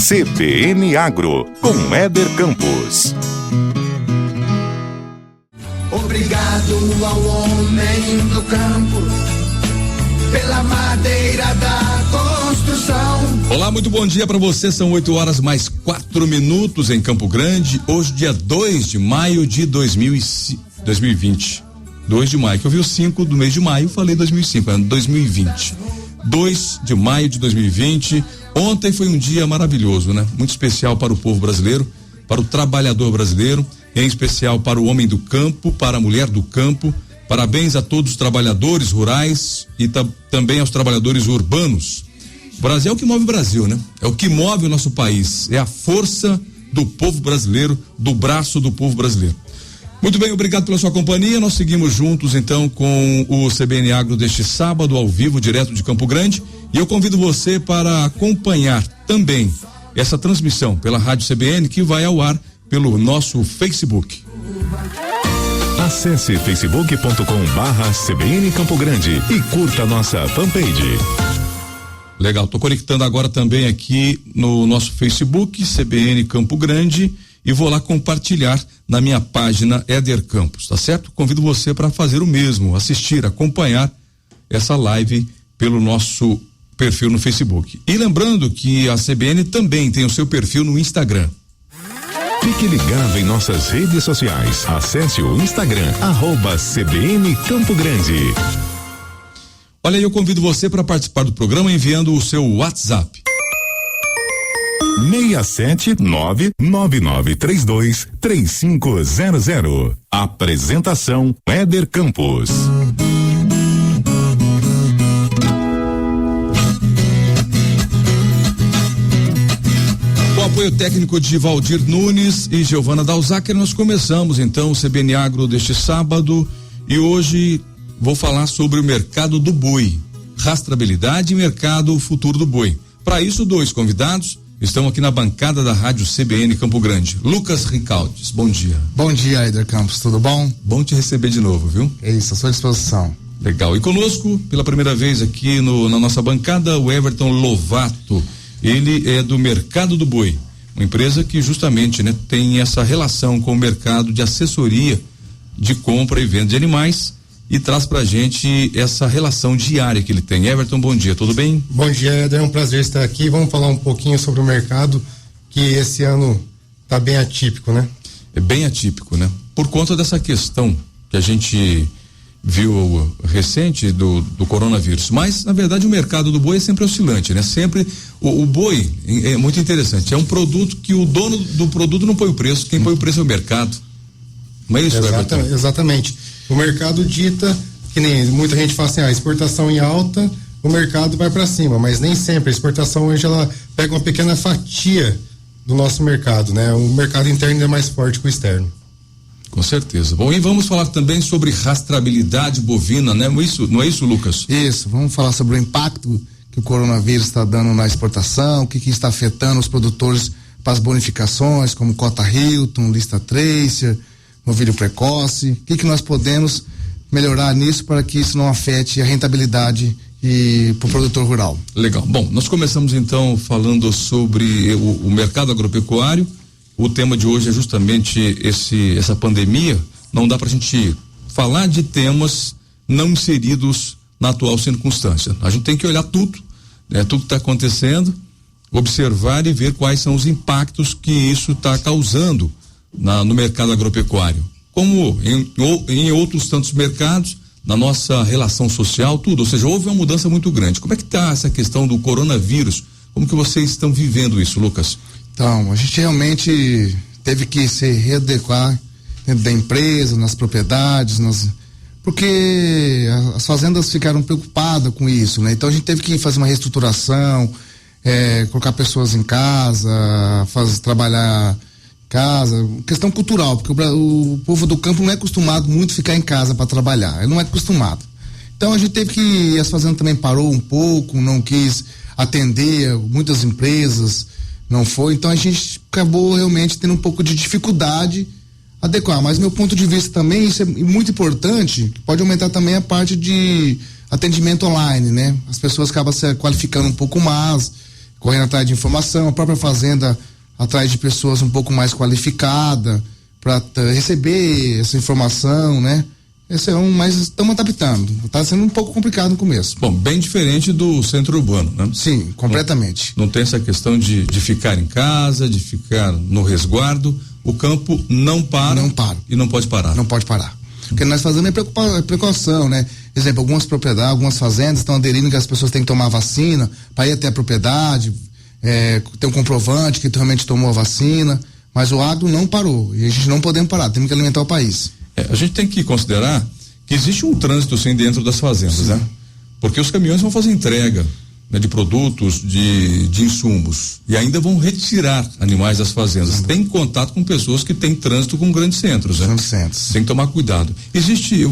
CBN Agro, com Éder Campos. Obrigado ao homem do campo, pela madeira da construção. Olá, muito bom dia para você. São 8h mais 4 minutos em Campo Grande. Hoje, dia 2 de maio de 2020. 2 de maio, que eu vi o 5 do mês de maio, falei 2005, é 2020. 2 de maio de 2020. Ontem foi um dia maravilhoso, né? Muito especial para o povo brasileiro, para o trabalhador brasileiro, em especial para o homem do campo, para a mulher do campo. Parabéns a todos os trabalhadores rurais e também aos trabalhadores urbanos. O Brasil é o que move o Brasil, né? É o que move o nosso país. É a força do povo brasileiro, do braço do povo brasileiro. Muito bem, obrigado pela sua companhia. Nós seguimos juntos então com o CBN Agro deste sábado, ao vivo, direto de Campo Grande. E eu convido você para acompanhar também essa transmissão pela Rádio CBN, que vai ao ar pelo nosso Facebook. Acesse facebook.com/CBN Campo Grande e curta nossa fanpage. Legal, tô conectando agora também aqui no nosso Facebook, CBN Campo Grande, e vou lá compartilhar na minha página Éder Campos, tá certo? Convido você para fazer o mesmo, assistir, acompanhar essa live pelo nosso perfil no Facebook. E lembrando que a CBN também tem o seu perfil no Instagram. Fique ligado em nossas redes sociais. Acesse o Instagram, @CBN Campo Grande. Olha, eu convido você para participar do programa enviando o seu WhatsApp. 67999323500. Apresentação Éder Campos. Com apoio técnico de Valdir Nunes e Giovana Dalzacker, nós começamos então o CBN Agro deste sábado e hoje vou falar sobre o mercado do boi, rastreabilidade e mercado futuro do boi. Para isso, dois convidados estão aqui na bancada da Rádio CBN Campo Grande. Lucas Ricaldes, bom dia. Bom dia, Éder Campos, tudo bom? Bom te receber de novo, viu? É isso, à sua disposição. Legal. E conosco, pela primeira vez aqui na nossa bancada, o Everton Lovato. Ele é do Mercado do Boi, uma empresa que justamente, né, tem essa relação com o mercado de assessoria de compra e venda de animais e traz pra gente essa relação diária que ele tem. Everton, bom dia, tudo bem? Bom dia, Éder, é um prazer estar aqui. Vamos falar um pouquinho sobre o mercado, que esse ano tá bem atípico, né? É bem atípico, né? Por conta dessa questão que a gente viu recente do coronavírus, mas na verdade o mercado do boi é sempre oscilante, né? Sempre o boi é muito interessante, é um produto que o dono do produto não põe o preço, quem põe o preço é o mercado. Não é isso, Everton? Exatamente. O mercado dita, que nem muita gente fala assim, a exportação em alta, o mercado vai para cima, mas nem sempre. A exportação hoje ela pega uma pequena fatia do nosso mercado, né? O mercado interno é mais forte que o externo. Com certeza. Bom, e vamos falar também sobre rastreabilidade bovina, né? Não é isso, Lucas? Isso, vamos falar sobre o impacto que o coronavírus está dando na exportação, o que está afetando os produtores para as bonificações, como cota Hilton, lista Tracer, novilho precoce, o que nós podemos melhorar nisso para que isso não afete a rentabilidade para o produtor rural. Legal. Bom, nós começamos então falando sobre o mercado agropecuário. O tema de hoje é justamente essa pandemia. Não dá pra gente falar de temas não inseridos na atual circunstância. A gente tem que olhar tudo, né? Tudo que está acontecendo, observar e ver quais são os impactos que isso está causando no mercado agropecuário. Como em outros tantos mercados, na nossa relação social, tudo. Ou seja, houve uma mudança muito grande. Como é que está essa questão do coronavírus? Como que vocês estão vivendo isso, Lucas? Então, a gente realmente teve que se readequar dentro da empresa, nas propriedades, porque as fazendas ficaram preocupadas com isso, né? Então a gente teve que fazer uma reestruturação, colocar pessoas em casa, trabalhar em casa, questão cultural, porque o povo do campo não é acostumado muito a ficar em casa para trabalhar, ele não é acostumado. Então a gente teve que, as fazendas também parou um pouco, não quis atender muitas empresas, não foi, então a gente acabou realmente tendo um pouco de dificuldade adequar, mas meu ponto de vista também, isso é muito importante, pode aumentar também a parte de atendimento online, né? As pessoas acabam se qualificando um pouco mais, correndo atrás de informação, a própria fazenda atrás de pessoas um pouco mais qualificadas para receber essa informação, né? Esse é mas estamos adaptando. Está sendo um pouco complicado no começo. Bom, bem diferente do centro urbano, né? Sim, completamente. Não tem essa questão de ficar em casa, de ficar no resguardo. O campo não para. Não para. E não pode parar. Não pode parar. O que nós fazemos é precaução, né? Exemplo, algumas propriedades, algumas fazendas estão aderindo que as pessoas têm que tomar vacina para ir até a propriedade, ter um comprovante que realmente tomou a vacina, mas o agro não parou e a gente não podemos parar, temos que alimentar o país. A gente tem que considerar que existe um trânsito sim dentro das fazendas, sim, né? Porque os caminhões vão fazer entrega, né, de produtos, de insumos e ainda vão retirar animais das fazendas. Sim. Tem contato com pessoas que têm trânsito com grandes centros, né? Grandes centros. Tem que tomar cuidado. Existe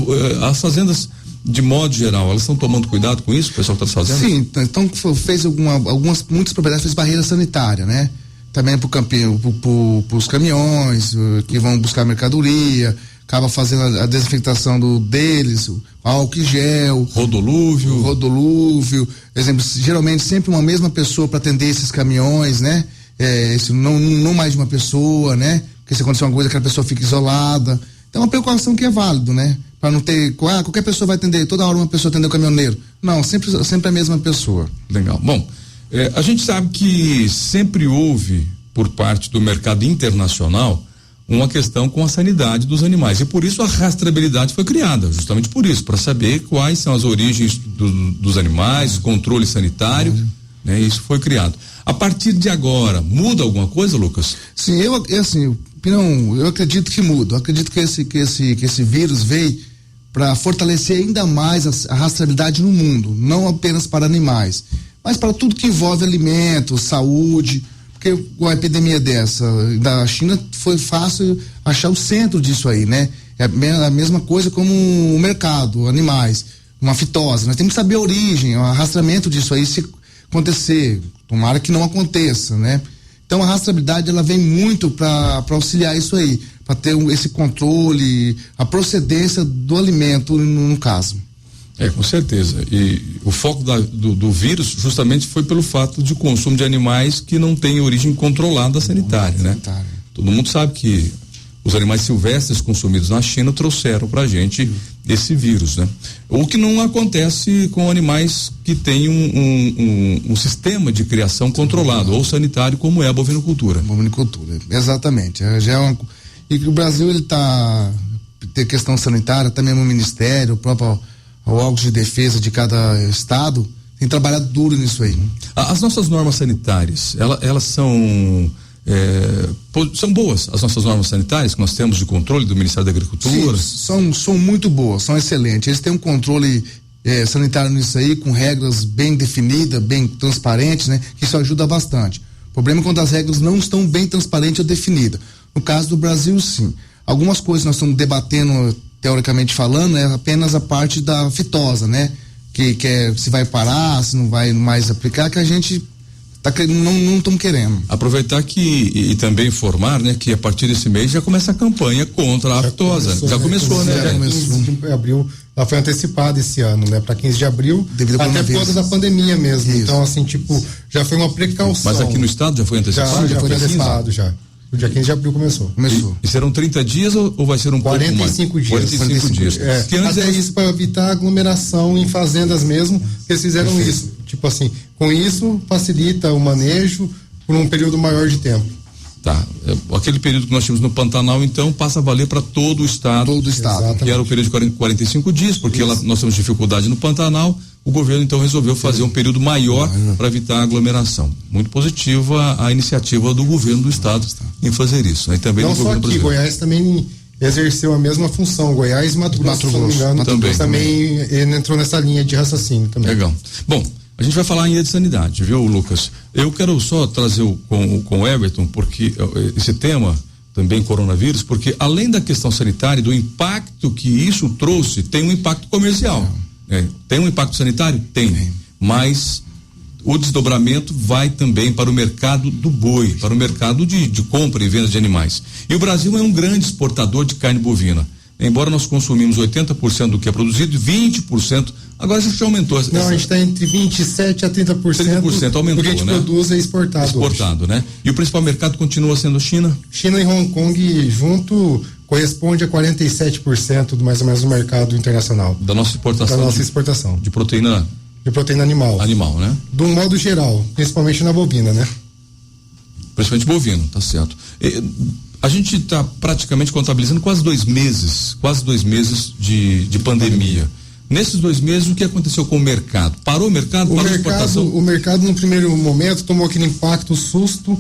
as fazendas, de modo geral, elas estão tomando cuidado com isso, o pessoal que está fazendo? Sim, então fez muitas propriedades fez barreira sanitária, né? Também pro campinho, pros caminhões que vão buscar mercadoria, acaba fazendo a desinfectação deles, o álcool gel, rodolúvio, exemplo, geralmente sempre uma mesma pessoa para atender esses caminhões, né? Não mais de uma pessoa, né? Porque se acontecer uma coisa, aquela pessoa fica isolada. Então é uma precaução que é válido, né? Para não ter, qualquer pessoa vai atender, toda hora uma pessoa atender o caminhoneiro. Não, sempre a mesma pessoa. Legal. Bom, a gente sabe que sempre houve, por parte do mercado internacional, uma questão com a sanidade dos animais. E por isso a rastreabilidade foi criada, justamente por isso, para saber quais são as origens dos animais, controle sanitário, né? Isso foi criado. A partir de agora, muda alguma coisa, Lucas? Sim, eu acredito que muda. Eu acredito que esse vírus veio para fortalecer ainda mais a rastreabilidade no mundo, não apenas para animais, mas para tudo que envolve alimentos, saúde. Porque uma epidemia dessa da China foi fácil achar o centro disso aí, né? É a mesma coisa como o mercado, animais, uma fitose. Nós temos que saber a origem, o rastreamento disso aí, se acontecer. Tomara que não aconteça, né? Então a rastreabilidade ela vem muito para auxiliar isso aí, para ter esse controle, a procedência do alimento no caso. Com certeza. E o foco do vírus justamente foi pelo fato de consumo de animais que não têm origem controlada sanitária, né? Todo mundo sabe que os animais silvestres consumidos na China trouxeram pra gente esse vírus, né? O que não acontece com animais que têm um sistema de criação controlado ou sanitário, como é a bovinocultura. Bovinocultura, exatamente. E que o Brasil tem questão sanitária, também no Ministério, o próprio órgãos de defesa de cada estado tem trabalhado duro nisso aí. As nossas normas sanitárias, elas são boas, as nossas normas sanitárias que nós temos de controle do Ministério da Agricultura? Sim, são muito boas, são excelentes. Eles têm um controle sanitário nisso aí, com regras bem definidas, bem transparentes, né? Que isso ajuda bastante. O problema é quando as regras não estão bem transparentes ou definidas. No caso do Brasil, sim. Algumas coisas nós estamos debatendo, teoricamente falando, é apenas a parte da fitosa, né? Que se vai parar, se não vai mais aplicar, que a gente não estamos querendo. Aproveitar e também informar, né? Que a partir desse mês já começa a campanha contra a fitosa. Já começou, né? Já começou. 15 de abril, ela foi antecipada esse ano, né? Para 15 de abril, até por causa da pandemia mesmo. Isso. Então, assim, já foi uma precaução. Mas aqui no estado já foi antecipado? Já foi antecipado, já. O dia 15 de abril começou. E serão 30 dias ou vai ser um 45 pouco mais? 45 dias. Até isso para evitar aglomeração em fazendas mesmo, eles fizeram isso. Tipo assim, com isso facilita o manejo por um período maior de tempo. Tá. Aquele período que nós tínhamos no Pantanal, então, passa a valer para todo o estado. Todo o estado. Exatamente. Que era o período de 45 dias, porque nós temos dificuldade no Pantanal. O governo então resolveu fazer um período maior para evitar a aglomeração. Muito positiva a iniciativa do governo do estado em fazer isso. Aí também não só aqui, Goiás também exerceu a mesma função. Goiás e Mato Grosso, se não me engano, também ele entrou nessa linha de raciocínio também. Legal. Bom, a gente vai falar ainda de sanidade, viu, Lucas? Eu quero só trazer com o Everton, porque esse tema também coronavírus, porque além da questão sanitária, do impacto que isso trouxe, tem um impacto comercial. Tem um impacto sanitário? Tem. Mas o desdobramento vai também para o mercado do boi, para o mercado de compra e venda de animais. E o Brasil é um grande exportador de carne bovina. Embora nós consumimos 80% do que é produzido, 20% Agora a gente aumentou. Não, a gente está entre 27% a 30%. 30% aumentou, do que a gente produz é exportado. Exportado, hoje. né? E o principal mercado continua sendo China? China e Hong Kong junto corresponde a 47% do mais ou menos do mercado internacional. Da nossa exportação. Da nossa exportação. De proteína. De proteína animal. Animal, né? Do modo geral, principalmente na bovina, né? Principalmente bovino, tá certo. A gente está praticamente contabilizando quase 2 meses de pandemia. Nesses 2 meses, o que aconteceu com o mercado? Parou o mercado? Parou a exportação? O mercado, no primeiro momento, tomou aquele impacto, susto,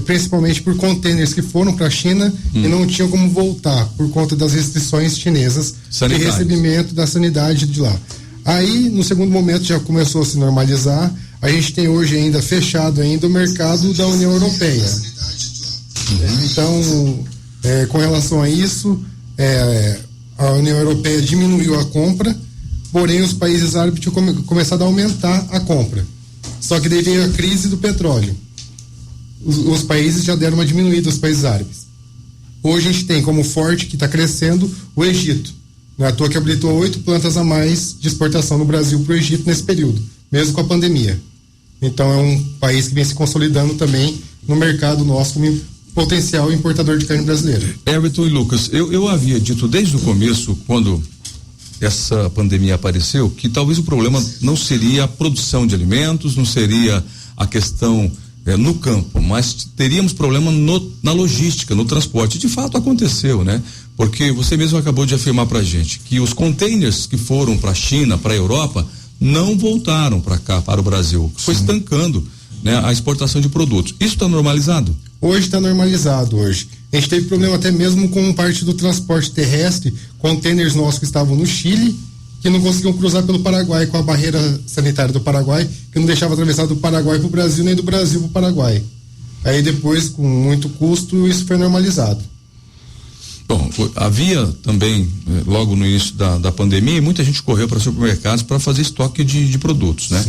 principalmente por contêineres que foram para a China e não tinham como voltar por conta das restrições chinesas de recebimento da sanidade de lá. Aí, no segundo momento, já começou a se normalizar. A gente tem hoje ainda fechado ainda o mercado da União Europeia. Então, com relação a isso, a União Europeia diminuiu a compra, porém os países árabes tinham começado a aumentar a compra. Só que daí veio a crise do petróleo. Os países já deram uma diminuída, os países árabes. Hoje a gente tem como forte, que está crescendo, o Egito. Não é à toa que habilitou 8 plantas a mais de exportação no Brasil para o Egito nesse período, mesmo com a pandemia. Então é um país que vem se consolidando também no mercado nosso como potencial importador de carne brasileira. Everton e Lucas, eu havia dito desde o começo, quando essa pandemia apareceu, que talvez o problema não seria a produção de alimentos, não seria a questão no campo, mas teríamos problema na logística, no transporte. De fato aconteceu, né? Porque você mesmo acabou de afirmar pra gente que os containers que foram para a China, para a Europa, não voltaram para cá, para o Brasil. Foi estancando, né, a exportação de produtos. Isso está normalizado? Hoje está normalizado hoje. A gente teve problema até mesmo com parte do transporte terrestre, containers nossos que estavam no Chile, que não conseguiam cruzar pelo Paraguai com a barreira sanitária do Paraguai, que não deixava atravessar do Paraguai para o Brasil, nem do Brasil para o Paraguai. Aí depois, com muito custo, isso foi normalizado. Bom, havia também, logo no início da pandemia, muita gente correu para supermercados para fazer estoque de produtos, né?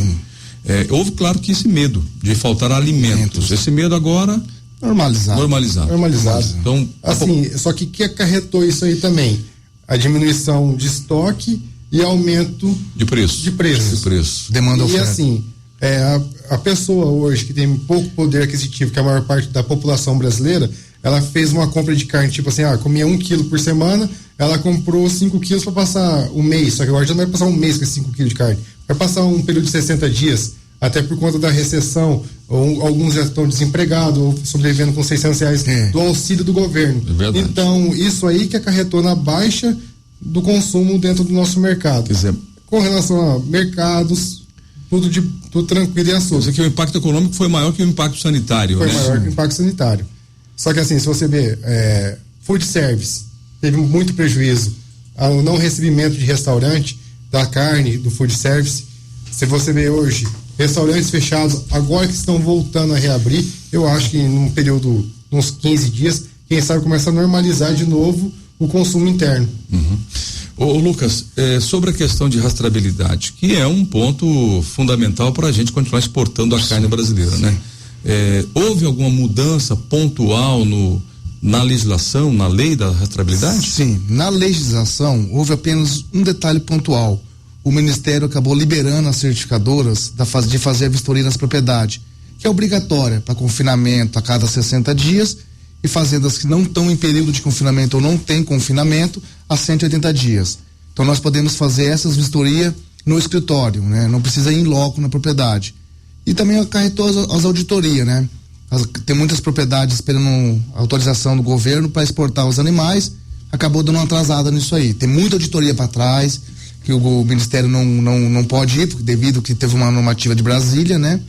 Houve, claro, que esse medo de faltar alimentos. Esse medo agora... Normalizado. Então, assim, só que o que acarretou isso aí também? A diminuição de estoque e aumento de preço. Demanda oferta. E assim, a pessoa hoje que tem pouco poder aquisitivo, que é a maior parte da população brasileira, ela fez uma compra de carne, tipo assim, comia 1 quilo por semana, ela comprou 5 quilos para passar um mês, só que agora já não vai passar um mês com esses 5 quilos de carne, vai passar um período de 60 dias, até por conta da recessão, ou alguns já estão desempregados, ou sobrevivendo com R$600 do auxílio do governo. Então, isso aí que acarretou na baixa do consumo dentro do nosso mercado. Com relação a mercados, tudo tranquilo e assunto. Quer dizer que o impacto econômico foi maior que o impacto sanitário, Foi né? maior que o impacto sanitário. Só que assim, se você ver, food service teve muito prejuízo ao não recebimento de restaurante, da carne, do food service. Se você ver hoje, restaurantes fechados, agora que estão voltando a reabrir, eu acho que num período de uns 15 dias, quem sabe começa a normalizar de novo o consumo interno. Ô Lucas, sobre a questão de rastreabilidade, que é um ponto fundamental para a gente continuar exportando a carne brasileira, né? Houve alguma mudança pontual na legislação, na lei da rastreabilidade? Sim, na legislação houve apenas um detalhe pontual. O Ministério acabou liberando as certificadoras de fazer a vistoria nas propriedades, que é obrigatória para confinamento a cada 60 dias e fazendas que não estão em período de confinamento ou não têm confinamento a 180 dias. Então nós podemos fazer essas vistorias no escritório, né? Não precisa ir em loco na propriedade. E também acarretou as auditorias, né? Tem muitas propriedades esperando autorização do governo para exportar os animais, acabou dando uma atrasada nisso aí. Tem muita auditoria para trás, que o Ministério não pode ir, porque devido que teve uma normativa de Brasília, né?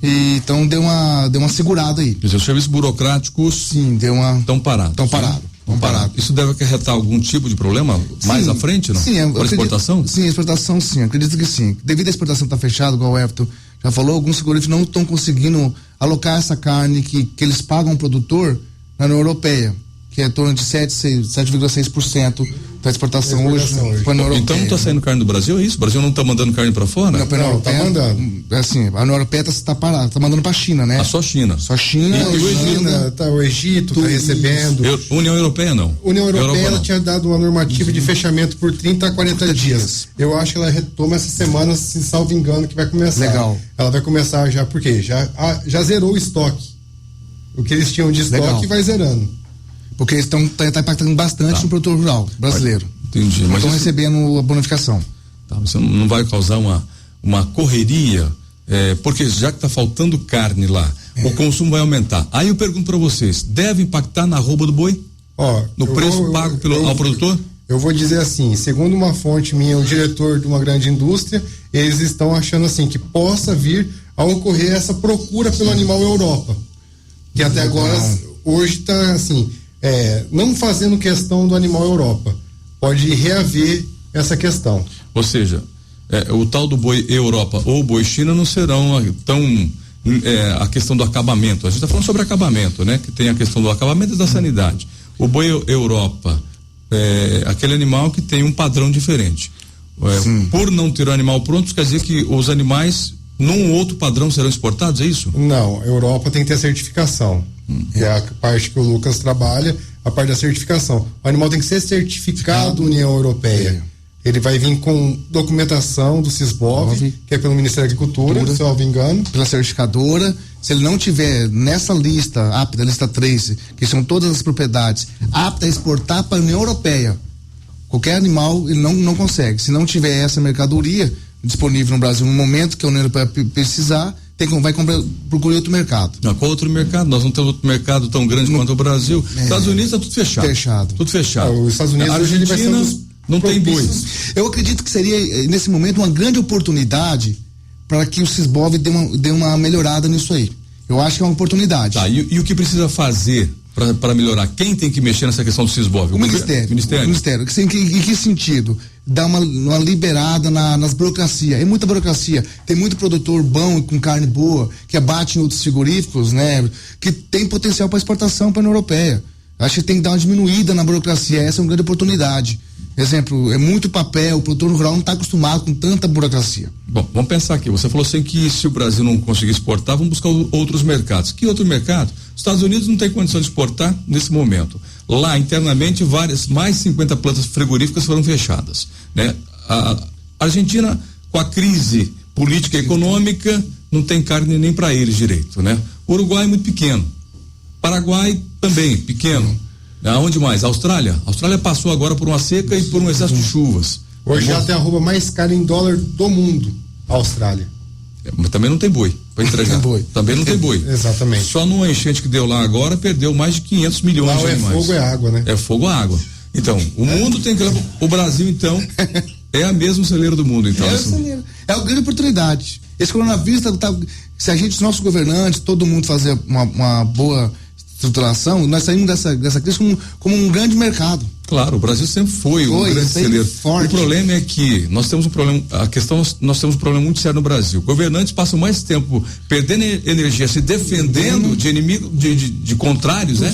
E então deu uma segurada aí. Quer dizer, os serviços burocráticos estão parados. Estão parados. Isso deve acarretar algum tipo de problema mais à frente, não? Sim, para exportação? Sim, exportação sim, acredito que sim. Devido à exportação estar fechada, igual o Everton já falou, alguns seguros não estão conseguindo alocar essa carne que eles pagam ao produtor na União Europeia, que é em torno de 7,6% Para exportação hoje. Então não está saindo carne do Brasil, é isso? O Brasil não está mandando carne para fora? Não, tá mandando. Assim, a União Europeia está parada, está mandando para a China, né? Só China. Só China. O Egito está recebendo. União Europeia não. União Europeia ela tinha dado uma normativa de fechamento por 30 a 40 dias. Eu acho que ela retoma essa semana, se salvo engano, que vai começar. Legal. Ela vai começar já, porque já zerou o estoque. O que eles tinham de estoque vai zerando. Porque eles estão impactando bastante no produtor rural brasileiro. Entendi. Mas estão recebendo a bonificação. Tá, você não vai causar uma correria, porque já que está faltando carne lá, o consumo vai aumentar. Aí eu pergunto para vocês, deve impactar na arroba do boi? No preço pago ao produtor? Eu vou dizer assim, segundo uma fonte minha, o diretor de uma grande indústria, eles estão achando assim, que possa vir a ocorrer essa procura pelo animal Europa. Que até agora, hoje está assim, não fazendo questão do animal Europa. Pode reaver essa questão. Ou seja, o tal do boi Europa ou boi China não serão tão a questão do acabamento. A gente está falando sobre acabamento, né? Que tem a questão do acabamento e da sanidade. O boi Europa é aquele animal que tem um padrão diferente. Por não ter o animal pronto, quer dizer que os animais num outro padrão serão exportados, é isso? Não, a Europa tem que ter certificação. É a parte que o Lucas trabalha, a parte da certificação. O animal tem que ser certificado União Europeia. Ele vai vir com documentação do Sisbov, que é pelo Ministério da Agricultura, se eu não me engano. Pela certificadora. Se ele não tiver nessa lista, apta, lista 3, que são todas as propriedades, apta a exportar para a União Europeia, qualquer animal ele não consegue. Se não tiver essa mercadoria disponível no Brasil no momento que a União Europeia precisar, vai procurar outro mercado. Qual outro mercado? Nós não temos outro mercado tão grande quanto o Brasil. Estados Unidos está tudo fechado. Tudo fechado. Os Estados Unidos, a Argentina não tem boi. Eu acredito que seria, nesse momento, uma grande oportunidade para que o Sisbov dê uma melhorada nisso aí. Eu acho que é uma oportunidade. Tá, e o que precisa fazer para melhorar? Quem tem que mexer nessa questão do Sisbov? O Ministério. Em que sentido? Dar uma liberada nas burocracias. É muita burocracia. Tem muito produtor bom com carne boa, que abate em outros frigoríficos, né? Que tem potencial para exportação para a União Europeia. Acho que tem que dar uma diminuída na burocracia. Essa é uma grande oportunidade. Exemplo, é muito papel, o produtor rural não está acostumado com tanta burocracia. Bom, vamos pensar aqui. Você falou assim que se o Brasil não conseguir exportar, vamos buscar outros mercados. Que outro mercado? Os Estados Unidos não tem condição de exportar nesse momento. Lá, internamente, mais 50 plantas frigoríficas foram fechadas, né? A Argentina, com a crise política e econômica, não tem carne nem para eles direito, né? O Uruguai é muito pequeno. Paraguai também, pequeno. Aonde mais? Austrália? A Austrália passou agora por uma seca e por um excesso de chuvas. Hoje já tem a arroba mais cara em dólar do mundo, a Austrália. Mas também não tem boi para entregar. Também não tem boi. Exatamente. Só numa enchente que deu lá agora, perdeu mais de 500 milhões de animais. Fogo é água, né? É fogo a água. Então, o mundo tem que levar. O Brasil, então, é a mesma celeira do mundo, então. É uma grande oportunidade. Esse coronavírus se a gente, os nossos governantes, todo mundo fazer uma boa estruturação, nós saímos dessa crise como um grande mercado. Claro, o Brasil sempre foi um grande celeiro. Forte. O problema é que nós temos um problema muito sério no Brasil. Governantes passam mais tempo perdendo energia, se defendendo de inimigos, de contrários, né?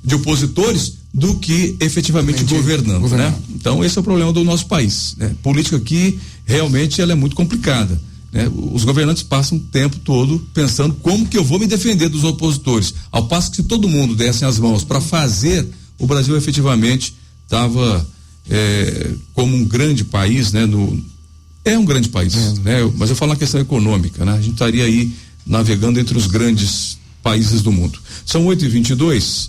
De opositores, do que efetivamente governando, né? Então esse é o problema do nosso país, né? Política aqui realmente ela é muito complicada, né? Os governantes passam o tempo todo pensando como que eu vou me defender dos opositores, ao passo que se todo mundo desse as mãos para fazer, o Brasil efetivamente estava como um grande país, né? É um grande país, né? Mas eu falo na questão econômica, né? A gente estaria aí navegando entre os grandes países do mundo. São 8h22.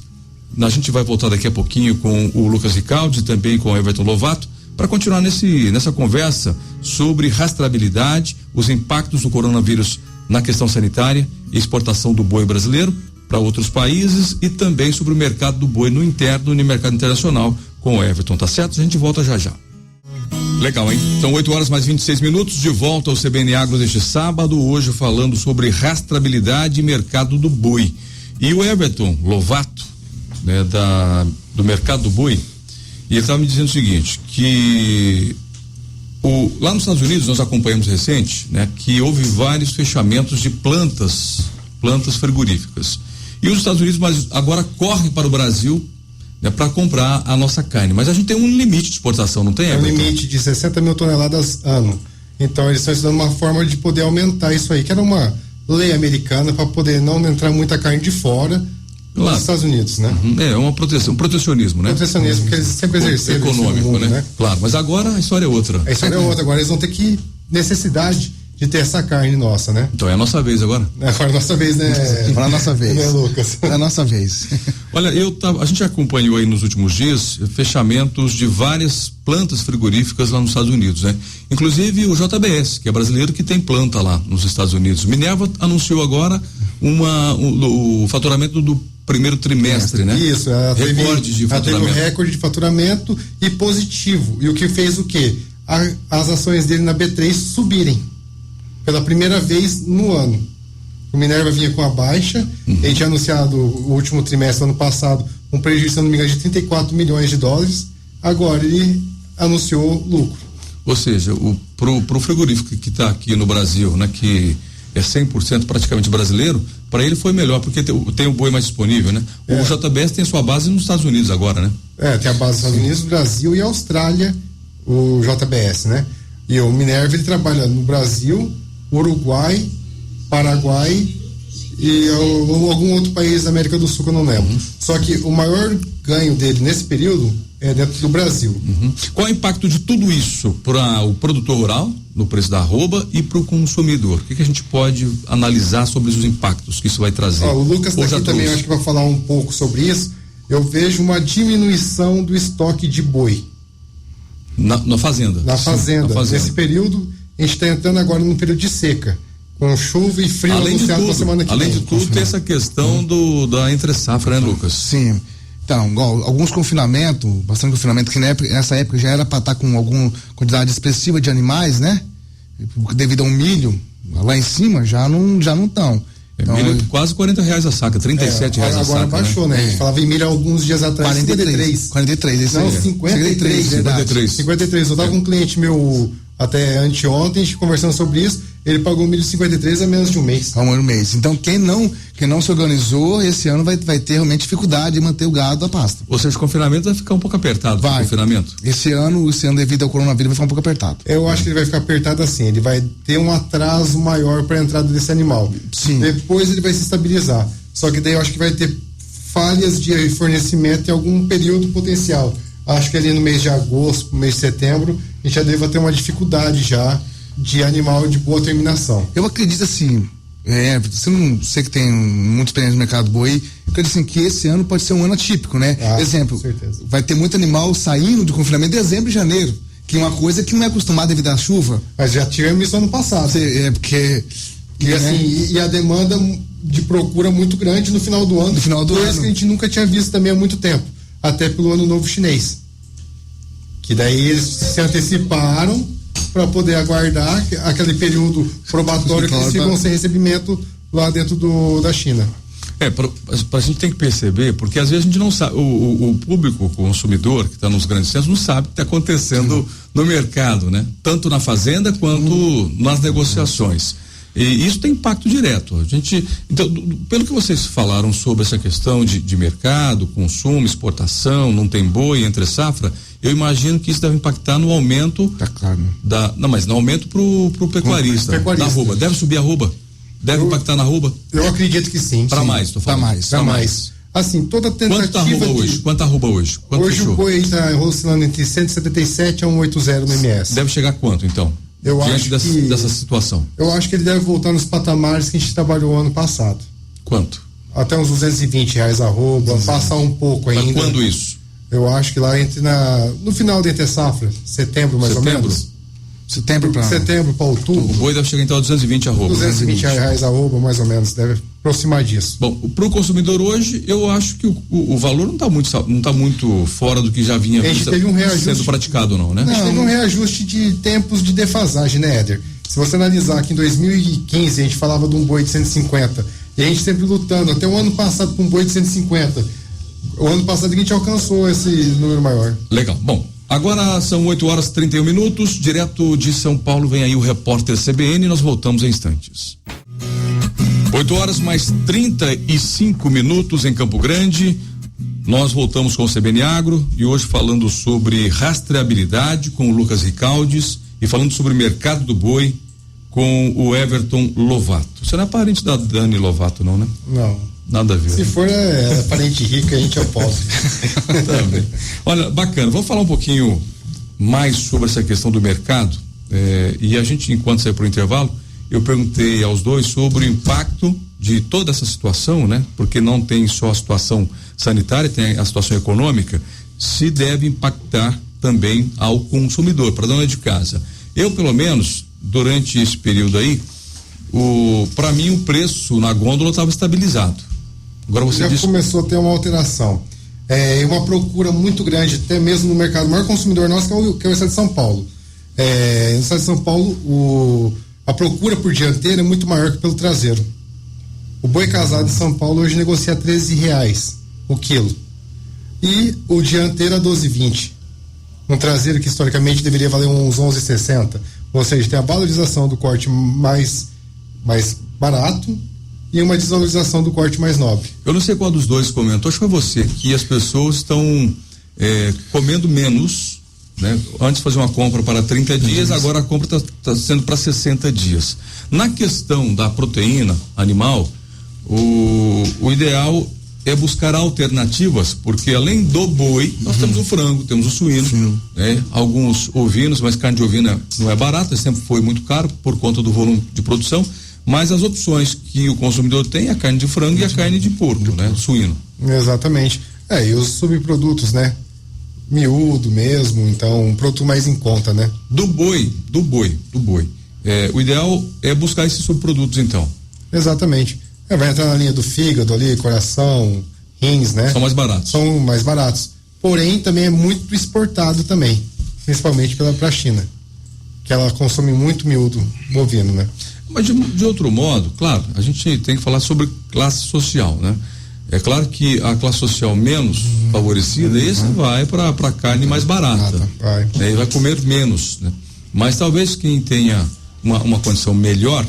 A gente vai voltar daqui a pouquinho com o Lucas Ricaldi e também com o Everton Lovato para continuar nessa conversa sobre rastreabilidade, os impactos do coronavírus na questão sanitária e exportação do boi brasileiro para outros países e também sobre o mercado do boi no interno e no mercado internacional com o Everton, tá certo? A gente volta já já. Legal, hein? São 8h26, de volta ao CBN Agro deste sábado, hoje falando sobre rastreabilidade e mercado do boi. E o Everton Lovato, né, do mercado do boi, e ele estava me dizendo o seguinte, que lá nos Estados Unidos nós acompanhamos recente, né, que houve vários fechamentos de plantas frigoríficas. E os Estados Unidos, mas agora corre para o Brasil né, para comprar a nossa carne. Mas a gente tem um limite de exportação, não tem? É um limite de 60 mil toneladas ano. Então eles estão estudando uma forma de poder aumentar isso aí, que era uma lei americana para poder não entrar muita carne de fora nos Estados Unidos, né? É uma proteção, um protecionismo, né? Protecionismo que eles sempre exerceram. Econômico, mundo, né? Claro, mas agora a história é outra. A história é outra, agora eles vão ter que necessidade de ter essa carne nossa, né? Então é a nossa vez agora. Agora é a nossa vez, né? Agora é a nossa vez. Né, Lucas? É a nossa vez. Olha, a gente acompanhou aí nos últimos dias fechamentos de várias plantas frigoríficas lá nos Estados Unidos, né? Inclusive o JBS, que é brasileiro, que tem planta lá nos Estados Unidos. Minerva anunciou agora o faturamento do primeiro trimestre, né? Isso, ela recorde de faturamento. Teve um recorde de faturamento e positivo. E o que fez o quê? As ações dele na B3 subirem pela primeira vez no ano. O Minerva vinha com a baixa, ele tinha anunciado o último trimestre do ano passado um prejuízo, se não me engano, de 34 milhões de dólares. Agora ele anunciou lucro. Ou seja, pro frigorífico que está aqui no Brasil, né, que é 100% praticamente brasileiro, para ele foi melhor, porque tem o boi mais disponível, né? O JBS tem sua base nos Estados Unidos agora, né? Tem a base nos Estados Unidos, Brasil e Austrália, o JBS, né? E o Minerva, ele trabalha no Brasil, Uruguai, Paraguai e algum outro país da América do Sul que eu não lembro. Só que o maior ganho dele nesse período é dentro do Brasil. Qual é o impacto de tudo isso para o produtor rural, no preço da arroba, e para o consumidor? O que a gente pode analisar sobre os impactos que isso vai trazer? O Lucas está aqui também, acho que vai falar um pouco sobre isso. Eu vejo uma diminuição do estoque de boi. Na fazenda? Na fazenda. Nesse período, a gente está entrando agora num período de seca, com chuva e frio anunciado para a semana que vem. Além de tudo, tem essa questão da entre-safra, né, Lucas? Sim. Então, alguns confinamentos, bastante confinamento, que nessa época já era para estar com alguma quantidade expressiva de animais, né? Devido ao milho, lá em cima, já não estão. Então, milho quase R$40 a saca, R$37 a saca. Agora baixou, né? A gente falava em milho alguns dias atrás. 43, esse não, 53. Eu tava com um cliente meu até anteontem, a gente conversando sobre isso, ele pagou milho 53 a menos de um mês. Então quem não se organizou esse ano vai ter realmente dificuldade de manter o gado da pasta. Ou seja, o confinamento vai ficar um pouco apertado. Vai. Confinamento. Esse ano devido ao coronavírus vai ficar um pouco apertado. Eu acho que ele vai ficar apertado assim, ele vai ter um atraso maior para a entrada desse animal. Sim. Depois ele vai se estabilizar. Só que daí eu acho que vai ter falhas de fornecimento em algum período potencial. Acho que ali no mês de agosto, no mês de setembro, a gente já deve ter uma dificuldade já de animal de boa terminação. Eu acredito assim, você que tem muita experiência no mercado boi, eu acredito assim, que esse ano pode ser um ano atípico, né? Exemplo, vai ter muito animal saindo de confinamento em dezembro e janeiro, que é uma coisa que não é acostumada devido à chuva. Mas já tivemos isso ano passado. Porque... E a demanda de procura muito grande no final do ano. Coisa que a gente nunca tinha visto também há muito tempo. Até pelo Ano Novo Chinês. Que daí eles se anteciparam para poder aguardar aquele período probatório que eles ficam sem recebimento lá dentro da China. A gente tem que perceber, porque às vezes a gente não sabe, o público, o consumidor que está nos grandes centros não sabe o que está acontecendo no mercado, né? Tanto na fazenda quanto nas negociações. E isso tem impacto direto. Então, pelo que vocês falaram sobre essa questão de mercado, consumo, exportação, não tem boi, entre safra, eu imagino que isso deve impactar no aumento mas no aumento pro pecuarista. Da arroba. Deve subir a arroba? Deve impactar na arroba? Eu acredito que sim. Para mais, tô falando. Para mais. Assim, toda tentativa. Quanto tá arroba hoje? Quanto arroba hoje? Hoje fechou? O boi está oscilando entre 177 a 180 no MS. Deve chegar a quanto, então? Eu acho dessa situação. Eu acho que ele deve voltar nos patamares que a gente trabalhou ano passado. Quanto? Até uns R$220 arroba, passar um pouco ainda. Mas quando isso? Eu acho que lá no final da entre-safra, setembro mais ou menos. Setembro para outubro. O boi deve chegar então a 220 arroba. R$220 arroba, mais ou menos, deve aproximar disso. Bom, para o consumidor hoje, eu acho que o valor não está muito fora do que já vinha sendo praticado, não, né? A gente teve um reajuste de tempos de defasagem, né, Éder? Se você analisar que em 2015 a gente falava de um boi de 150 e a gente sempre lutando, até o ano passado com um boi de 150. O ano passado a gente alcançou esse número maior. Legal. Bom, agora são 8h31, direto de São Paulo vem aí o repórter CBN, nós voltamos em instantes. 8h mais 35 em Campo Grande. Nós voltamos com o CBN Agro e hoje falando sobre rastreabilidade com o Lucas Ricaldes e falando sobre o mercado do boi com o Everton Lovato. Você não é parente da Dani Lovato, não, né? Não. Nada a ver. Se for parente rico, a gente é pobre. Tá bem. Olha, bacana. Vamos falar um pouquinho mais sobre essa questão do mercado. E a gente, enquanto saiu para o intervalo, eu perguntei aos dois sobre o impacto de toda essa situação, né? Porque não tem só a situação sanitária, tem a situação econômica, se deve impactar também ao consumidor, para a dona de casa. Eu, pelo menos, durante esse período aí, para mim o preço na gôndola estava estabilizado. Agora você já começou a ter uma alteração. Uma procura muito grande, até mesmo no mercado. O maior consumidor nosso que é o estado de São Paulo. No estado de São Paulo, a procura por dianteiro é muito maior que pelo traseiro. O boi casado em São Paulo hoje negocia R$13 o quilo. E o dianteiro a 12,20. Um traseiro que historicamente deveria valer uns 11,60. Ou seja, tem a valorização do corte mais barato e uma desvalorização do corte mais nobre. Eu não sei qual dos dois comentou, acho que foi você, que as pessoas estão comendo menos, né? Antes fazia uma compra para 30 dias, agora a compra está sendo para 60 dias. Na questão da proteína animal, o ideal é buscar alternativas, porque além do boi, nós temos o frango, temos o suíno, né? Alguns ovinos, mas carne de ovina não é barata, sempre foi muito caro por conta do volume de produção, mas as opções que o consumidor tem é a carne de frango e a carne de porco, né? Suíno. Exatamente. E os subprodutos, né? Miúdo mesmo, então um produto mais em conta, né? Do boi. O ideal é buscar esses subprodutos, então. Exatamente. Vai entrar na linha do fígado ali, coração, rins, né? São mais baratos. Porém, também é muito exportado também, principalmente para a China, que ela consome muito miúdo bovino, né? Mas de outro modo, claro, a gente tem que falar sobre classe social, né? É claro que a classe social menos favorecida, esse vai para carne mais barata, né? E vai comer menos, né? Mas talvez quem tenha uma condição melhor,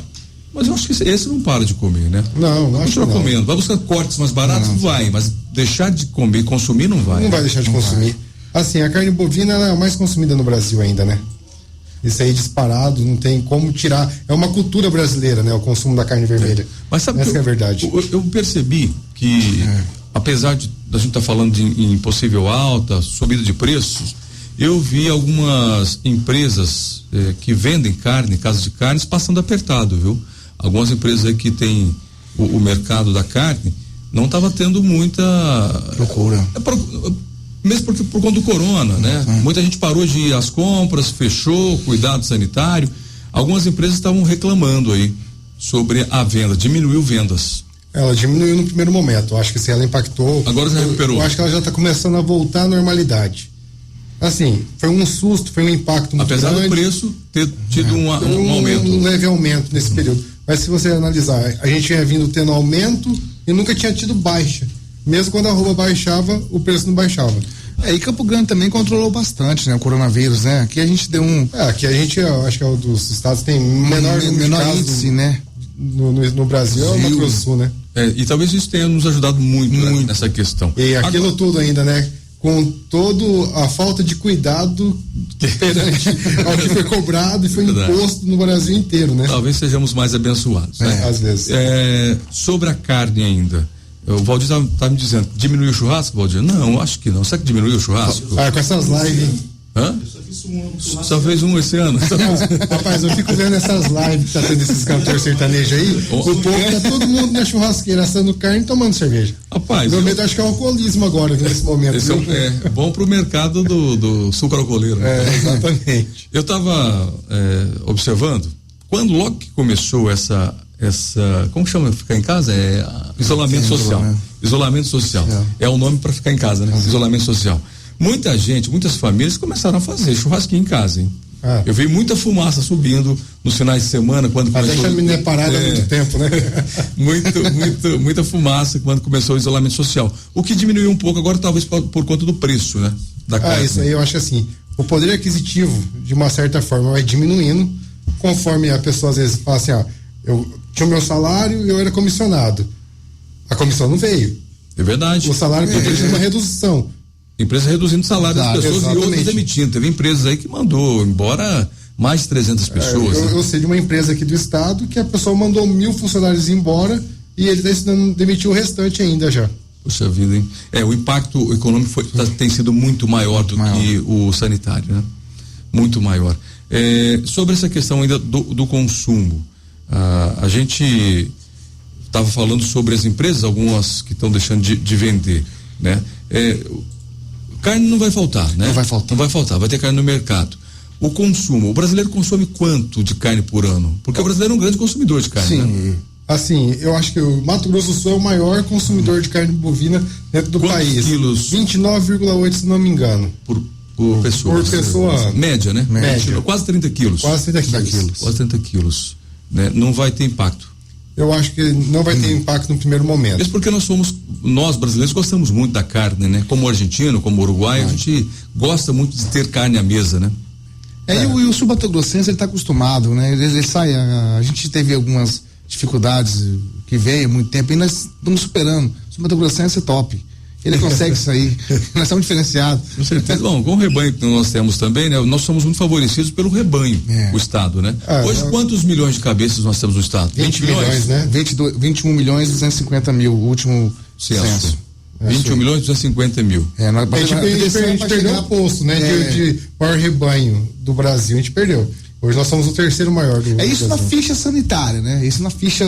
mas eu acho que esse não para de comer, né? Não, acho que não. Comendo. Vai buscar cortes mais baratos? Vai, mas deixar de comer e consumir não vai. Não vai deixar de consumir. Assim, a carne bovina ela é a mais consumida no Brasil ainda, né? Isso aí disparado, não tem como tirar. É uma cultura brasileira, né? O consumo da carne vermelha. Mas sabe essa que é a verdade. Eu percebi que, apesar de a gente estar falando em possível alta, subida de preços, eu vi algumas empresas que vendem carne, casas de carnes, passando apertado, viu? Algumas empresas aí que tem o mercado da carne não estava tendo muita procura. Mesmo porque por conta do corona, né? Muita gente parou de ir às compras, fechou, cuidado sanitário. Algumas empresas estavam reclamando aí sobre a venda, diminuiu vendas. Ela diminuiu no primeiro momento, eu acho que se ela impactou. Agora já recuperou. Eu acho que ela já está começando a voltar à normalidade. Assim, foi um susto, foi um impacto muito grande. Apesar do preço ter tido um aumento. Um leve aumento nesse período. Mas se você analisar, a gente tinha vindo tendo aumento e nunca tinha tido baixa. Mesmo quando a arroba baixava, o preço não baixava. E Campo Grande também controlou bastante, né? O coronavírus, né? Aqui a gente deu aqui a gente, acho que é um dos estados que tem menor índice, né? No Brasil é o Mato Grosso do Sul, né? E talvez isso tenha nos ajudado muito. Nessa questão. E aquilo tudo ainda, né? Com toda a falta de cuidado perante ao que foi cobrado e foi imposto no Brasil inteiro, né? Talvez sejamos mais abençoados, né? Às vezes. Sobre a carne ainda, o Valdir tá me dizendo, diminuiu o churrasco, Valdir? Não, acho que não. Será que diminuiu o churrasco? Com essas lives. Hã? Só fez um esse ano. Rapaz, eu fico vendo essas lives que tá tendo esses cantores sertanejos aí. O povo tá todo mundo na churrasqueira assando carne e tomando cerveja. Rapaz, meu medo acho que é o alcoolismo agora, nesse momento. Esse é bom pro mercado do suco alcooleiro. Exatamente. Eu tava observando, logo que começou essa como chama ficar em casa? Isolamento social. Isolamento social. É o nome para ficar em casa, né? Isolamento social. Muita gente, muitas famílias começaram a fazer churrasquinho em casa, hein? Eu vi muita fumaça subindo nos finais de semana, quando começou. A chaminé parada há muito tempo, né? muita fumaça quando começou o isolamento social. O que diminuiu um pouco agora, talvez por conta do preço, né? Da carne. Isso aí eu acho assim, o poder aquisitivo, de uma certa forma, vai diminuindo, conforme a pessoa às vezes fala assim, eu tinha o meu salário e eu era comissionado. A comissão não veio. É verdade. O salário precisa de uma redução. Empresa reduzindo o salário das pessoas exatamente. E outras demitindo. Teve empresas aí que mandou embora mais de 300 pessoas. Eu sei de uma empresa aqui do estado que a pessoa mandou 1.000 funcionários embora e ele está ensinando demitir o restante ainda já. Puxa vida, hein? O impacto econômico tem sido muito maior do que o sanitário, né? Muito maior. Sobre essa questão ainda do consumo, a gente estava falando sobre as empresas, algumas que estão deixando de vender, né? Carne não vai faltar, né? Não vai faltar, vai ter carne no mercado. O consumo, o brasileiro consome quanto de carne por ano? Porque o brasileiro é um grande consumidor de carne, sim, né? Assim, eu acho que o Mato Grosso do Sul é o maior consumidor de carne bovina dentro do país. Quilos? 29,8, se não me engano. Por pessoa. Por pessoa ano. Média, né? Média. Quase 30 quilos. Quase 30 quilos. Quase 30 quilos. Né? Não vai ter impacto. Eu acho que não vai ter impacto no primeiro momento. Isso porque nós brasileiros gostamos muito da carne, né? Como argentino, como uruguaio, a gente gosta muito de ter carne à mesa, né? E o sul-mato-grossense, ele tá acostumado, né? Ele sai, a gente teve algumas dificuldades que veio há muito tempo e nós estamos superando. O sul-mato-grossense é top. Ele consegue sair. Nós estamos diferenciados. Com certeza. Bom, com o rebanho que nós temos também, né? Nós somos muito favorecidos pelo rebanho, o estado, né? Hoje, quantos milhões de cabeças nós temos no estado? 20 milhões, né? 21 milhões e 250 mil, o último censo. 21 milhões e 250 mil. A gente perdeu o posto, né? De maior rebanho do Brasil, a gente perdeu. Hoje nós somos o terceiro maior do isso Brasil. Na ficha sanitária, né? Isso na ficha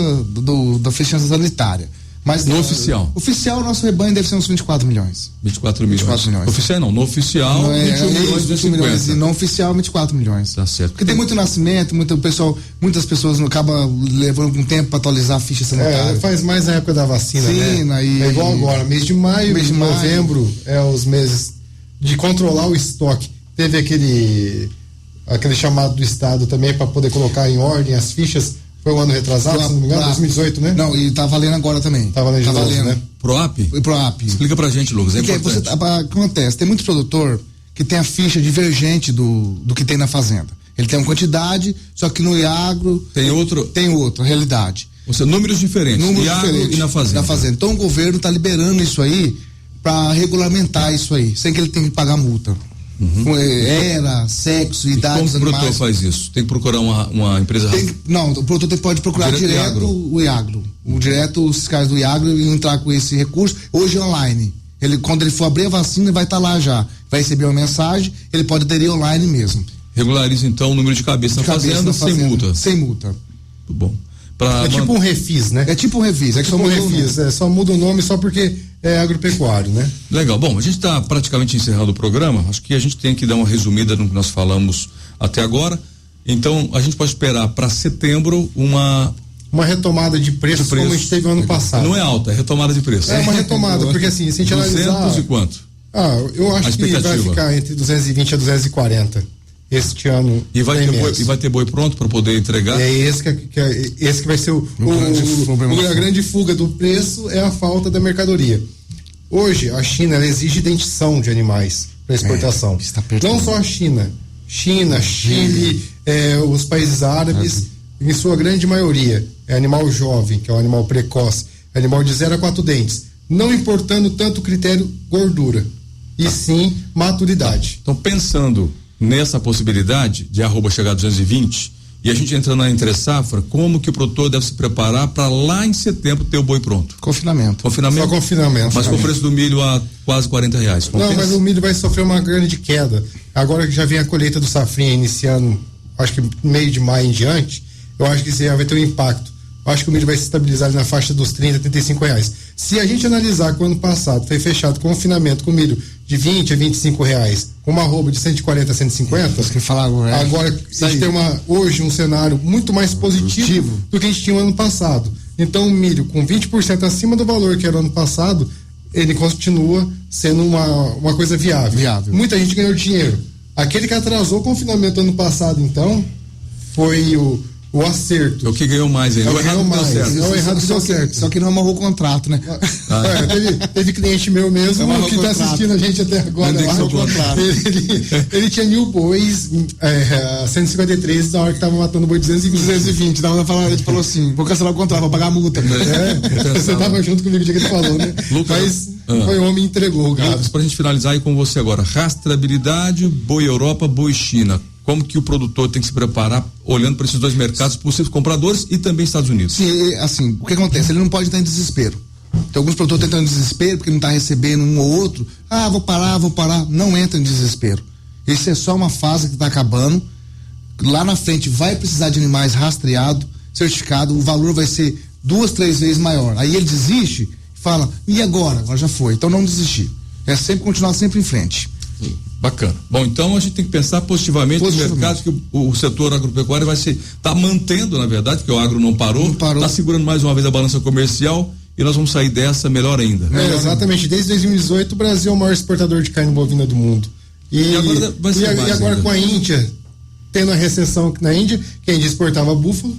da ficha sanitária. Mas no oficial? Oficial, nosso rebanho deve ser uns 24 milhões. 24 milhões. Oficial não, no oficial, 21 milhões e 50. E não oficial, 24 milhões. Tá certo. Porque tem muito nascimento, muitas pessoas acabam levando um tempo para atualizar a ficha sanitária. Faz mais na época da vacina, né? É igual agora, mês de maio, novembro, os meses de controlar o estoque. Teve aquele chamado do estado também para poder colocar em ordem as fichas. Foi um ano retrasado, se não me engano, 2018, né? Não, e tá valendo agora também. Tá valendo, né? PROAP? PROAP. Explica pra gente, Lucas, acontece, tem muito produtor que tem a ficha divergente do que tem na fazenda. Ele tem uma quantidade, só que no Iagro tem outra realidade. Ou seja, números diferentes. E na fazenda. Então o governo tá liberando isso aí para regulamentar isso aí, sem que ele tenha que pagar multa. Era, sexo, idade dos animais. Como o produtor faz isso? Tem que procurar uma empresa? Não, o produtor pode procurar direto o Iagro. Os fiscais do Iagro e entrar com esse recurso. Hoje é online. Quando ele for abrir a vacina, vai estar lá já. Vai receber uma mensagem, ele pode aderir online mesmo. Regulariza então o número de cabeça na fazenda sem multa. Sem multa. Muito bom. Tipo um refis, né? É tipo um refis. Só muda um refis, só muda o nome só porque é agropecuário, né? Legal. Bom, a gente está praticamente encerrando o programa. Acho que a gente tem que dar uma resumida no que nós falamos até agora. Então, a gente pode esperar para setembro uma retomada de preço como a gente teve no ano passado. Não é alta, é retomada de preço. É uma retomada, porque assim, se a gente 200 analisar... e quanto? Eu acho que vai ficar entre 220 a 240 este ano. E vai ter boi pronto para poder entregar? Esse que vai ser a grande fuga do preço, é a falta da mercadoria. Hoje, a China exige dentição de animais para exportação. Não só a China, Chile, os países árabes, em sua grande maioria, é animal jovem, que é um animal precoce, animal de 0 a 4 dentes, não importando tanto o critério gordura, e sim maturidade. Então, pensando nessa possibilidade de arroba chegar a 220 e a gente entra na entre safra, como que o produtor deve se preparar para lá em setembro ter o boi pronto? Confinamento. Só confinamento. Mas com o preço do milho a quase R$40. Não, mas o milho vai sofrer uma grande queda. Agora que já vem a colheita do safrinha iniciando, acho que meio de maio em diante, eu acho que isso vai ter um impacto. Eu acho que o milho vai se estabilizar ali na faixa dos R$30, R$35. Se a gente analisar que o ano passado foi fechado confinamento com milho de R$20 a R$25, com uma arroba de 140 a 150, agora a gente tem hoje um cenário muito mais positivo do que a gente tinha no ano passado. Então o milho com 20% acima do valor que era o ano passado, ele continua sendo uma coisa viável. Muita gente ganhou dinheiro. Aquele que atrasou o confinamento ano passado, então, foi o acerto. É o que ganhou mais ainda. É o que ganhou mais. O errado deu certo. Só que não amarrou o contrato, né? Teve cliente meu mesmo que tá assistindo a gente até agora. Ele tinha 1.000 bois, 153 na hora que tava matando o boi 220. Ele falou assim, vou cancelar o contrato, vou pagar a multa. Você tava junto comigo o dia que ele falou, né? Lucas, mas foi o homem que entregou o gado. Lucas, pra gente finalizar aí com você agora, rastreabilidade, boi Europa, boi China. Como que o produtor tem que se preparar olhando para esses dois mercados, possíveis compradores e também Estados Unidos? Sim, assim, o que acontece? Ele não pode estar em desespero. Tem alguns produtores que estão em desespero porque não está recebendo um ou outro. Vou parar. Não entra em desespero. Isso é só uma fase que está acabando. Lá na frente vai precisar de animais rastreados, certificados, o valor vai ser 2, 3 vezes maior. Aí ele desiste e fala, e agora? Agora já foi. Então não desistir. É sempre continuar sempre em frente. Bacana. Bom, então a gente tem que pensar positivamente no mercado que o setor agropecuário vai tá mantendo, na verdade, porque o agro não parou. Está segurando mais uma vez a balança comercial e nós vamos sair dessa melhor ainda. Exatamente. Desde 2018 o Brasil é o maior exportador de carne bovina do mundo. E agora vai ser mais agora ainda. Com a Índia tendo a recessão na Índia, que a Índia exportava búfalo,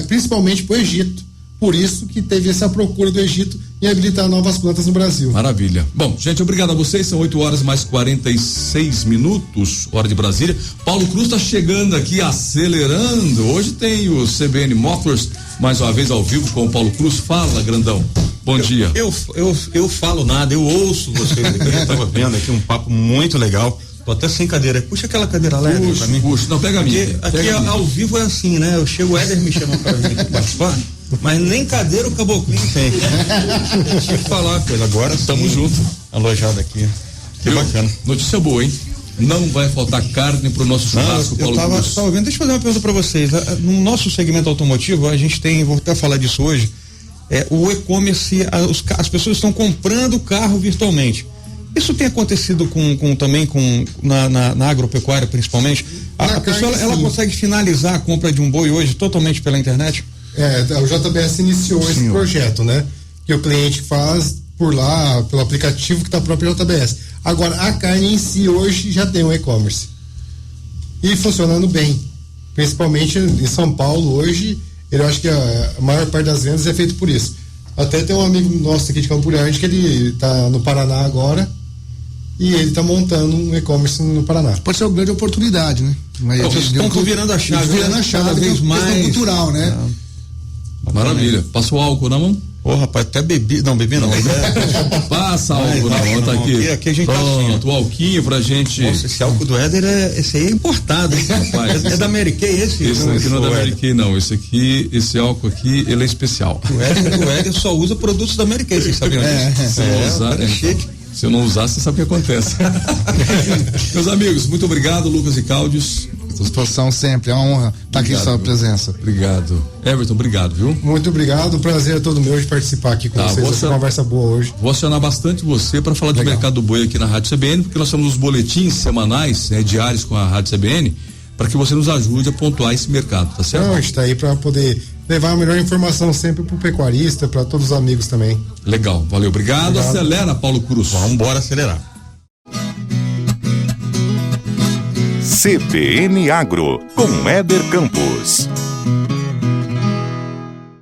principalmente para o Egito. Por isso que teve essa procura do Egito em habilitar novas plantas no Brasil. Maravilha. Bom, gente, obrigado a vocês. São 8 mais 46 minutos, hora de Brasília. Paulo Cruz está chegando aqui, acelerando. Hoje tem o CBN Motors, mais uma vez ao vivo com o Paulo Cruz. Fala, grandão. Bom dia. Eu falo nada, eu ouço vocês aqui. Eu tava vendo aqui um papo muito legal. Tô até sem cadeira. Puxa aquela cadeira leve pra mim. Puxa, não, pega a minha. Aqui ao vivo é assim, né? Eu chego, o Éder me chama pra vir aqui participar, mas nem cadeira o caboclinho tem. Deixa eu falar coisa. Agora estamos juntos. Alojado aqui. Que bacana. Notícia boa, hein? Não vai faltar carne pro nosso churrasco, Paulo Cruz. Tava vendo, deixa eu fazer uma pergunta pra vocês. No nosso segmento automotivo, a gente tem, vou até falar disso hoje, o e-commerce, as pessoas estão comprando o carro virtualmente. Isso tem acontecido também na agropecuária, principalmente? A pessoa, ela consegue finalizar a compra de um boi hoje totalmente pela internet? O JBS iniciou esse projeto, né? Que o cliente faz por lá, pelo aplicativo que está próprio JBS. Agora, a carne em si hoje já tem um e-commerce. E funcionando bem. Principalmente em São Paulo hoje, eu acho que a maior parte das vendas é feito por isso. Até tem um amigo nosso aqui de Campo Grande que ele está no Paraná agora e ele está montando um e-commerce no Paraná. Pode ser uma grande oportunidade, né? Estão virando a chave. Virando a chave, cada vez mais cultural, né? Maravilha. Passou álcool na mão? Rapaz, até bebi. Não, bebi não. Passa álcool na mão, tá aqui. Aqui a gente pronto, o alquinho pra gente. Nossa, esse álcool do Éder esse aí é importado, hein? Rapaz, é da Mary Kay esse? Esse aqui não é da Mary Kay, não. Esse álcool aqui, ele é especial. O Éder só usa produtos da Mary Kay, vocês sabiam disso? Se eu não usar, você sabe o que acontece. Meus amigos, muito obrigado, Lucas e Cláudios. Disposição sempre, é uma honra estar aqui em sua presença. Obrigado. Everton, obrigado, viu? Muito obrigado, o prazer é todo meu de participar aqui com vocês, essa conversa boa hoje. Vou acionar bastante você para falar do mercado do boi aqui na Rádio CBN, porque nós temos os boletins semanais, diários com a Rádio CBN, para que você nos ajude a pontuar esse mercado, tá certo? A gente está aí para poder levar a melhor informação sempre pro pecuarista, para todos os amigos também. Legal, valeu, obrigado. Acelera, Paulo Cruz. Vamos embora acelerar. CBN Agro, com Éder Campos.